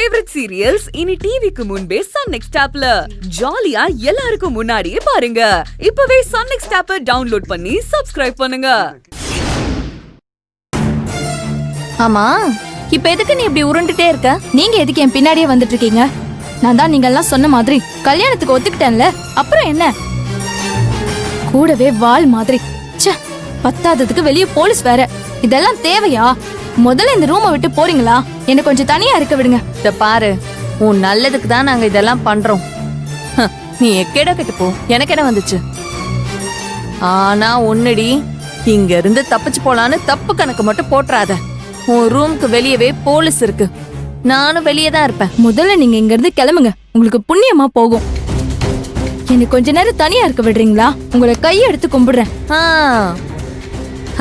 Favourite serials இனி டிவிக்கு முன்பே சன் நெக்ஸ்ட் ஆப்ல ஜாலியா எல்லாருக்கும் முன்னாடியே பாருங்க. இப்பவே சன் நெக்ஸ்ட் ஆப்பை டவுன்லோட் பண்ணி சப்ஸ்கிரைப் பண்ணுங்க. ஆமா, இப்ப எதுக்கு நீ இப்படி உருண்டுட்டே இருக்க? நீங்க எதுக்கு என் பின்னாடியே வந்துட்டு இருக்கீங்க? நான் தான் நீங்க எல்லாம் சொன்ன மாதிரி கல்யாணத்துக்கு ஒத்துக்கிட்டேன்ல, அப்புறம் என்ன? கூடவே வாள் மாதிரி. ச்சே, பத்தாததுக்கு வெளியே போலீஸ் வேற. இதெல்லாம் தேவையா? முதல்ல இந்த ரூமை விட்டு போறீங்களா? என்ன கொஞ்சம் தனியா இருக்க விடுங்க. இத பாரு, உன் நல்லதுக்கு தான் நாங்க இதெல்லாம் பண்றோம். நீ எக்கேடா கெட்டு போ, எனக்கு என்ன வந்துச்சு? ஆனா ஒன்னுடி, இங்க இருந்து தப்பிச்சு போலான்னு தப்பு கணக்கு மட்டும் போட்டுறாத. உன் ரூமுக்கு வெளியவே போலீஸ் இருக்கு. நானும் வெளியே தான் இருப்பேன். முதல்ல நீங்க இங்க இருந்து கிளம்புங்க, உங்களுக்கு புண்ணியமா போகும். என்ன கொஞ்ச நேரம் தனியா இருக்க விடுறீங்களா? உங்களை கையை எடுத்து கும்பிடுறேன்.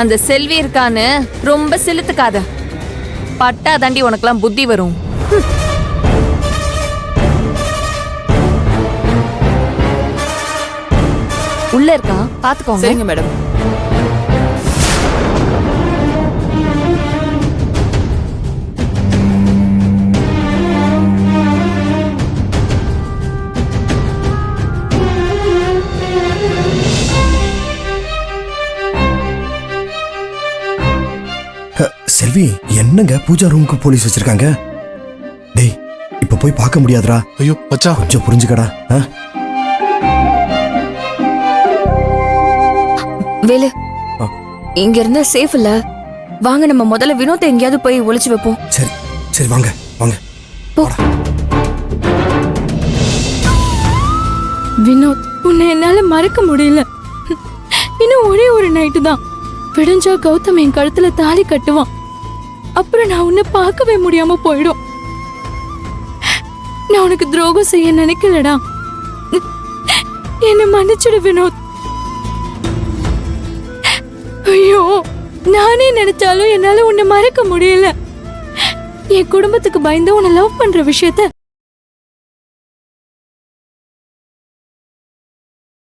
அந்த செல்வி இருக்கான்னு ரொம்ப செலுத்துக்காத. பட்டா தாண்டி உனக்கெல்லாம் புத்தி வரும். உள்ள இருக்கா பாத்துக்கோங்க. சரிங்க மேடம். செல்வி, என்னங்க பூஜா ரூமுக்கு போலீஸ் வச்சிருக்காங்க? டேய், இப்ப போய் பார்க்க முடியாதுடா. ஐயோ மச்சான், கொஞ்சம் புரிஞ்சுக்கடா. வேலு, இங்க இருந்தா சேஃப் இல்ல. வாங்க நம்ம முதல்ல வினோத்தை எங்கேயாவது போய் ஒளிச்சு வைப்போம். சரி சரி, வாங்க வாங்க. வினோத், உன்னை என்னால மறக்க முடியல. இன்னும் ஒரே ஒரு நைட்டு தான். விடிஞ்சா கௌதம் என் கழுத்துல தாலி கட்டுவான். அப்புறம் நான் உன்னை பார்க்கவே முடியாம போயிடும். நான் உனக்கு துரோகம் செய்ய நினைக்கலடா. என்ன மன்னிச்சிடு வினோத். ஐயோ, நானே நினைச்சாலும் என்னால உன்னை மறக்க முடியல. என் குடும்பத்துக்கு பயந்து உன்னை லவ் பண்ற விஷயத்த